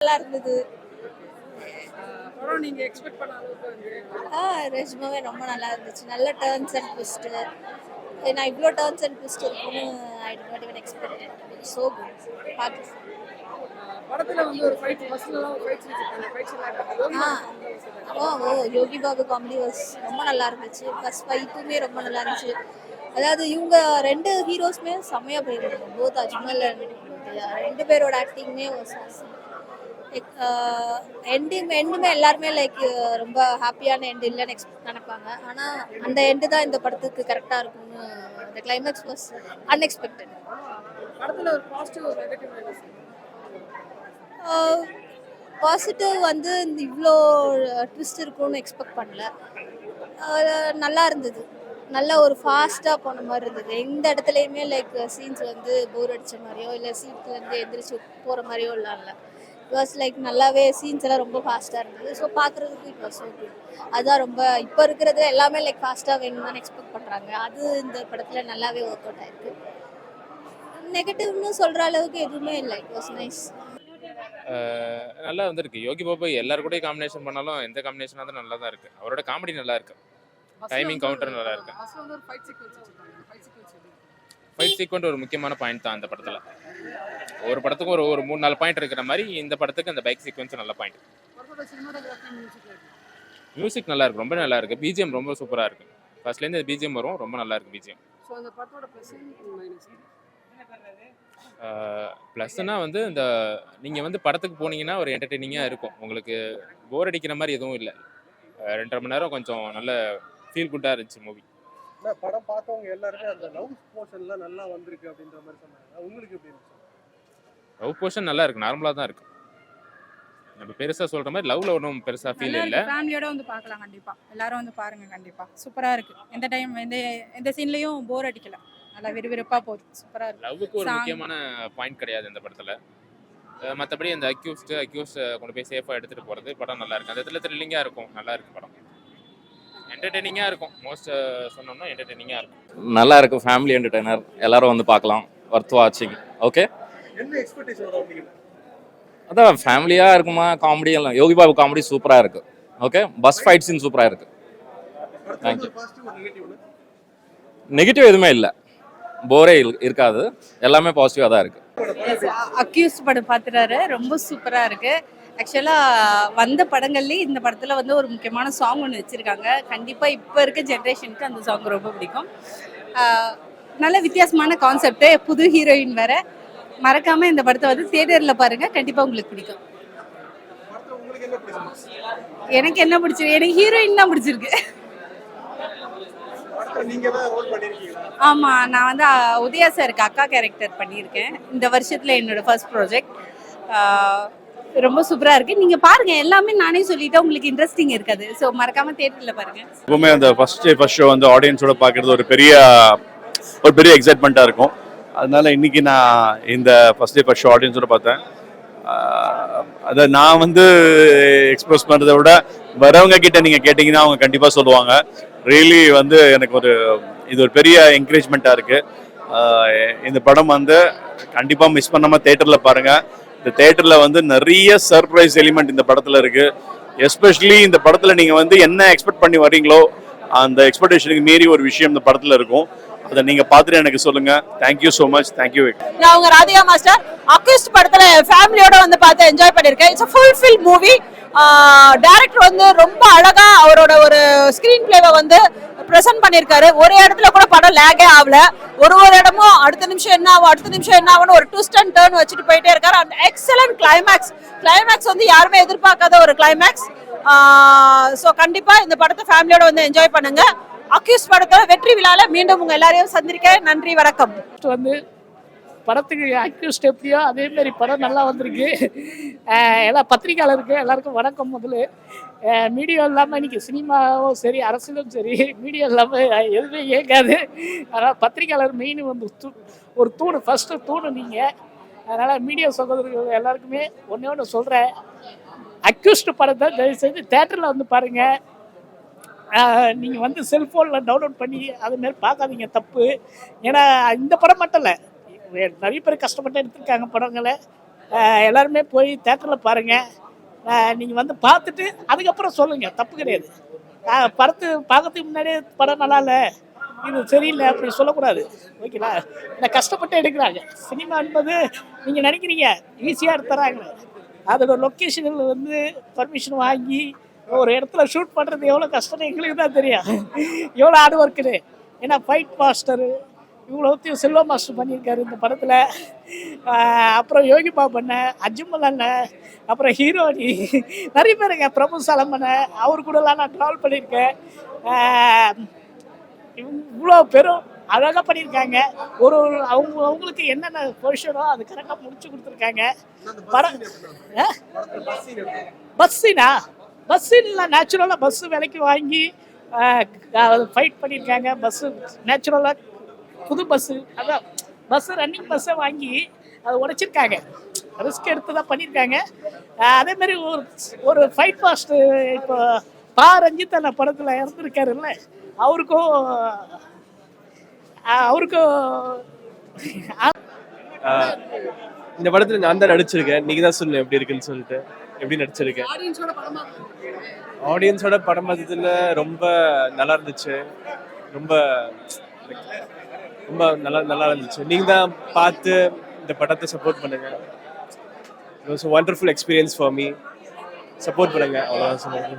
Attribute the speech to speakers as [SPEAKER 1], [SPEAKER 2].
[SPEAKER 1] நல்லா இருந்தது.
[SPEAKER 2] படம் நீங்க எக்ஸ்பெக்ட் பண்ண அளவுக்கு வந்து
[SPEAKER 1] ரெஜ்மாவே ரொம்ப நல்லா இருந்துச்சு. நல்ல டர்ன்ஸ் அண்ட் ட்விஸ்ட். நான் இவ்வளோ டர்ன்ஸ் அண்ட் ட்விஸ்ட் இருக்குன்னு I did not even expected. So good. பார்த்து
[SPEAKER 2] படத்துல வந்து ஒரு ஃபைட் ஃபர்ஸ்ட்லாம் ஃபைட்ஸ் வச்சிருக்காங்க. ஃபைட்ஸ் எல்லாம் இருக்கு.
[SPEAKER 1] ஓ ஓ யோகி பாபு காமெடி வாஸ் ரொம்ப நல்லா இருந்துச்சு. ஃபர்ஸ்ட் ஃபைட்டுமே ரொம்ப நல்லா இருந்துச்சு. அதாவது இவங்க ரெண்டு ஹீரோஸ்மே செம்மையா போயிருந்தாங்க. போத் அஜ்மல் அண்ட் ரெண்டு பேரோட ஆக்டிங்குமே வாஸ் ஆசம். லைக் எண்டுமே எல்லாருமே லைக் ரொம்ப ஹாப்பியான எண்டு இல்லைன்னு நினைப்பாங்க. ஆனால் அந்த எண்டு தான் இந்த படத்துக்கு கரெக்டாக இருக்கும்னு அந்த கிளைமேக்ஸ் வாஸ் அன்எக்ஸ்பெக்டட்.
[SPEAKER 2] படத்துல ஒரு பாசிட்டிவ் ஒரு நெகட்டிவ் மைனஸ்.
[SPEAKER 1] பாசிட்டிவ் வந்து இந்த இவ்வளோ ட்விஸ்ட் இருக்கும்னு எக்ஸ்பெக்ட் பண்ணல. நல்லா இருந்தது. நல்ல ஒரு ஃபாஸ்ட்டாக போன மாதிரி இருந்தது. எந்த இடத்துலையுமே லைக் சீன்ஸ் வந்து போர் அடித்த மாதிரியோ இல்லை சீட்லேருந்து எந்திரிச்சு போகிற மாதிரியோ இல்லை. இட் வாஸ் லைக் நல்லாவே சீன்ஸ் எல்லாம் ரொம்ப ஃபாஸ்ட்டாக இருந்தது. ஸோ பார்க்குறதுக்கு இட் வாஸ் ஓகே. அதுதான் ரொம்ப இப்போ இருக்கிறது எல்லாமே லைக் ஃபாஸ்ட்டாக வேணும்னு எக்ஸ்பெக்ட் பண்ணுறாங்க. அது இந்த படத்தில் நல்லாவே ஒர்க் அவுட் ஆயிருக்கு. நெகட்டிவ்னு சொல்கிற அளவுக்கு எதுவுமே இல்லை. It was nice.
[SPEAKER 3] நல்லா வந்திருக்கு. யோகி பாபு எல்லாரும் கூட காம்பினேஷன் பண்ணாலும் எந்த காம்பினேஷனாக இருந்தாலும் நல்லா தான் இருக்குது. அவரோட காமெடி நல்லா இருக்கு. டைமிங் கவுண்டர் நல்லா இருக்கு.
[SPEAKER 2] ஃபர்ஸ்ட் வந்து ஒரு ஃபைட் சீக்வென்ஸ் வச்சிருக்காங்க.
[SPEAKER 3] ஃபைட் சீக்வெண்ட் ஒரு முக்கியமான பாயிண்ட் தான் அந்த படத்தில். ஒரு படத்துக்கு ஒரு 3-4 பாயிண்ட் இருக்கிற மாதிரி இந்த படத்துக்கு அந்த பைக் சீக்வென்ஸ் நல்ல பாயிண்ட்.
[SPEAKER 2] படத்தோட சினிமாட்டோகிராஃபி
[SPEAKER 3] மியூசிக் நல்லா இருக்கு, ரொம்ப நல்லா இருக்கு. பிஜிஎம் ரொம்ப சூப்பராக இருக்கு. ஃபர்ஸ்ட்லேருந்து பிஜிஎம் வரும், ரொம்ப நல்லா இருக்கு பிஜிஎம்.
[SPEAKER 2] ஸோ அந்த படத்தோட ப்ளஸ் மைனஸ்.
[SPEAKER 3] ப்ளஸ்னா வந்து இந்த நீங்கள் வந்து படத்துக்கு போனீங்கன்னா ஒரு என்டர்டெய்னிங்காக இருக்கும். உங்களுக்கு போர் அடிக்கிற மாதிரி எதுவும் இல்லை. 2.5 மணி நேரம் கொஞ்சம் நல்ல ஃபீல் குட்டாக இருந்துச்சு மூவி.
[SPEAKER 4] படம் பார்த்தவங்க எல்லாருமே அந்த லவ் போர்ஷன்லாம் நல்லா வந்திருக்கு அப்படின்ற மாதிரி சொன்னாங்க. உங்களுக்கு எப்படி இருந்துச்சு?
[SPEAKER 3] லவ் போர்ஷன் நல்லா இருக்கு, நார்மலாக தான் இருக்கு. நம்ம பெருசாக சொல்கிற மாதிரி லவ்ல ஒன்றும் பெருசாக ஃபீல் இல்லை.
[SPEAKER 5] ஃபேமிலியோட வந்து பார்க்கலாம் கண்டிப்பாக. எல்லாரும் வந்து பாருங்க கண்டிப்பாக. சூப்பராக இருக்கு. எந்த டைம் எந்த சீன்லையும் போர் அடிக்கல. நல்லா விறுவிறுப்பாக போகுது. சூப்பராக இருக்கு.
[SPEAKER 3] லவ்வுக்கு ஒரு முக்கியமான பாயிண்ட் கிடையாது இந்த படத்தில். மற்றபடி அந்த அக்யூஸ்ட் கொண்டு போய் சேஃபாக எடுத்துகிட்டு போகிறது படம் நல்லா இருக்கு. அந்த இடத்துல த்ரில்லிங்காக இருக்கும், நல்லா இருக்கு படம். என்டர்டெய்னிங்காக இருக்கும். மோஸ்ட் சொன்னோம்னா என்டர்டெய்னிங்காக இருக்கும்.
[SPEAKER 6] நல்லா இருக்கும். ஃபேமிலி என்டர்டைனர், எல்லாரும் வந்து பார்க்கலாம். ஒர்த் வாட்சிங். ஓகே,
[SPEAKER 4] என்ன எக்ஸ்பெக்டேஷன் வந்தீங்க?
[SPEAKER 6] அதான் ஃபேமிலியாக இருக்குமா, காமெடி எல்லாம். யோகி பாபு காமெடி சூப்பராக இருக்கு. ஓகே, பஸ் ஃபைட் சீன் சூப்பராக இருக்கு. தேங்க்யூ.
[SPEAKER 4] பாசிட்டிவ் ஒரு நெகட்டிவ்.
[SPEAKER 6] நெகட்டிவ் எதுவுமே இல்லை, போரே இருக்காது. எல்லாமே பாசிட்டிவாக தான் இருக்கு.
[SPEAKER 5] அக்யூஸ்ட் படம் பார்த்துட்டாரு. ரொம்ப சூப்பராக இருக்கு. ஆக்சுவலாக வந்த படங்கள்லேயே இந்த படத்தில் வந்து ஒரு முக்கியமான சாங் ஒன்று வச்சுருக்காங்க. கண்டிப்பாக இப்போ இருக்க ஜென்ரேஷனுக்கு அந்த சாங் ரொம்ப பிடிக்கும். நல்ல வித்தியாசமான கான்செப்டு, புது ஹீரோயின் வேற. மறக்காமல் இந்த படத்தை வந்து தியேட்டரில் பாருங்கள், கண்டிப்பாக உங்களுக்கு பிடிக்கும்.
[SPEAKER 4] உங்களுக்கு என்ன பிடிச்சிருந்துச்சு?
[SPEAKER 5] எனக்கு என்ன பிடிச்சிருக்கு, எனக்கு ஹீரோயின் தான் பிடிச்சிருக்கு.
[SPEAKER 4] நீங்க தான் ரோல் பண்ணிருக்கீங்களா?
[SPEAKER 5] ஆமாம், நான் வந்து உதயா சாருக்கு அக்கா கேரக்டர் பண்ணியிருக்கேன். இந்த வருஷத்தில் என்னோட ஃபர்ஸ்ட் ப்ராஜெக்ட். ரொம்ப சூப்பராக இருக்குது. நீங்கள் பாருங்கள். எல்லாமே நானே சொல்லிவிட்டேன், உங்களுக்கு இன்ட்ரெஸ்டிங் இருக்காது. ஸோ மறக்காமல் தியேட்டரில் பாருங்கள்.
[SPEAKER 7] எப்பவுமே அந்த ஃபர்ஸ்ட் ஷோ வந்து ஆடியன்ஸோட பார்க்குறது ஒரு பெரிய எக்ஸைட்மெண்ட்டாக இருக்கும். அதனால இன்னைக்கு நான் இந்த ஃபர்ஸ்ட் ஷோ ஆடியன்ஸோட பார்த்தேன். அதை நான் வந்து எக்ஸ்பிரஸ் பண்ணுறதை விட வரவங்க கிட்ட நீங்கள் கேட்டிங்கன்னா அவங்க கண்டிப்பாக சொல்லுவாங்க. ரியலி வந்து எனக்கு இது ஒரு பெரிய என்கரேஜ்மெண்ட்டாக இருக்குது. இந்த படம் வந்து கண்டிப்பாக மிஸ் பண்ணாமல் தேட்டரில் பாருங்கள். இந்த தேட்டரில் வந்து நிறைய சர்ப்ரைஸ் எலிமெண்ட் இந்த படத்தில் இருக்குது. எஸ்பெஷலி இந்த படத்தில் நீங்கள் வந்து என்ன எக்ஸ்பெக்ட் பண்ணி வர்றீங்களோ அந்த எக்ஸ்பெக்டேஷனுக்கு மீறி ஒரு விஷயம் இந்த படத்தில் இருக்கும். அதை நீங்கள் பார்த்துட்டு எனக்கு சொல்லுங்கள். Thank you so much. தேங்க்யூ.
[SPEAKER 8] நான் உங்க ராதிகா மாஸ்டர். அக்யூஸ்ட் படத்துல ஃபேமிலியோட வந்து பார்த்து என்ஜாய் பண்ணியிருக்கேன். It's fulfil movie. டைரக்டர் வந்து ரொம்ப அழகா அவரோட ஒரு ஸ்கிரீன் பிளேவை வந்து ப்ரெசென்ட் பண்ணியிருக்காரு. ஒரு இடத்துல கூட படம் லேகே ஆகல. ஒரு இடமும் அடுத்த நிமிஷம் என்ன ஆகும்னு ஒரு ட்விஸ்ட் அண்ட் டர்ன் வச்சுட்டு போயிட்டே இருக்காரு. அண்ட் எக்ஸலன்ட் கிளைமேக்ஸ் வந்து யாருமே எதிர்பார்க்காத ஒரு கிளைமேக்ஸ். ஸோ கண்டிப்பா இந்த படத்தை ஃபேமிலியோட வந்து என்ஜாய் பண்ணுங்க. அக்யூஸ்ட் படத்தோட வெற்றி விழால மீண்டும் உங்க எல்லாரையும் சந்திருக்கேன். நன்றி, வணக்கம்.
[SPEAKER 2] வந்து படத்துக்கு அக்யூஸ்ட் எப்படியோ அதே மாதிரி படம் நல்லா வந்திருக்கு. எல்லா பத்திரிகையாளருக்கு எல்லாருக்கும் வணக்கம். முதல்ல மீடியா இல்லாமல் இன்னைக்கு சினிமாவும் சரி அரசியலும் சரி மீடியா இல்லாமல் எதுவுமே இயங்காது. அதனால் பத்திரிகையாளர் மெயின் வந்து ஒரு தூணு, ஃபஸ்ட்டு தூணு நீங்கள். அதனால் மீடியா சகோதரர்கள் எல்லாருக்குமே ஒன்று சொல்கிறேன், அக்யூஸ்ட் படத்தை தயவுசெய்து தேட்டரில் வந்து பாருங்கள். நீங்கள் வந்து செல்ஃபோனில் டவுன்லோட் பண்ணி அதுமாரி பார்க்காதீங்க, தப்பு. ஏன்னா இந்த படம் மட்டும் இல்லை, நிறைய பேர் கஷ்டப்பட்டு எடுத்திருக்காங்க படங்களை. எல்லாருமே போய் தேட்டரில் பாருங்கள். நீங்கள் வந்து பார்த்துட்டு அதுக்கப்புறம் சொல்லுங்கள், தப்பு கிடையாது. படத்து பார்க்கறதுக்கு முன்னாடியே படம் நல்லா இல்லை, இது சரியில்லை அப்படி சொல்லக்கூடாது. ஓகேங்களா? நான் கஷ்டப்பட்டு எடுக்கிறாங்க. சினிமா என்பது நீங்கள் நினைக்கிறீங்க ஈஸியாக எடுத்துறாங்க. அதோட லொக்கேஷனில் வந்து பர்மிஷன் வாங்கி ஒரு இடத்துல ஷூட் பண்ணுறது எவ்வளோ கஷ்டம்னு எங்களுக்கு தான் தெரியும். எவ்வளோ ஹார்ட் ஒர்க்குன்னு. ஏன்னா ஃபைட் மாஸ்டரு இவ்வளோத்தையும் செல்வா மாஸ்டர் பண்ணியிருக்காரு இந்த படத்தில். அப்புறம் யோகி பாபு அண்ணன், அஜ்மல் அண்ணன், அப்புறம் ஹீரோனி நிறைய பேருங்க, பிரபு சாலம் அண்ணன், அவர் கூடலாம் நான் ட்ராவல் பண்ணியிருக்கேன். இவ்வளோ பேரும் அழகாக பண்ணியிருக்காங்க. ஒரு அவங்களுக்கு என்னென்ன பொசிஷனோ அது கரெக்டாக முடிச்சு கொடுத்துருக்காங்க. படம் பஸ்ஸின்லாம் நேச்சுரலாக பஸ்ஸு விலைக்கு வாங்கி ஃபைட் பண்ணியிருக்காங்க. பஸ்ஸு நேச்சுரலாக புது பஸ்ஸு, அதான் பஸ்ஸு ரன்னிங் பஸ்ஸை வாங்கி அதை உடைச்சிருக்காங்க. ரிஸ்க் எடுத்து தான் பண்ணியிருக்காங்க. அதேமாரி ஒரு ஃபைட் மாஸ்ட் இப்போ ரஞ்சித் அந்த படத்தில் இறந்துருக்காருல்ல, அவருக்கும்
[SPEAKER 9] இந்த படத்துல நான் தான் நடிச்சிருக்கேன். நீங்க தான் சொல்லணும் எப்படி இருக்குன்னு சொல்லிட்டு. எப்படி நடிச்சிருக்கேன்? ஆடியன்ஸோட படம் பார்த்ததுல ரொம்ப நல்லா இருந்துச்சு. ரொம்ப ரொம்ப நல்லா இருந்துச்சு. நீங்க தான் பார்த்து இந்த படத்தை சப்போர்ட் பண்ணுங்க. It was a wonderful experience for me. Support பண்ணுங்க, அவ்வளோதான் சொல்லுங்க.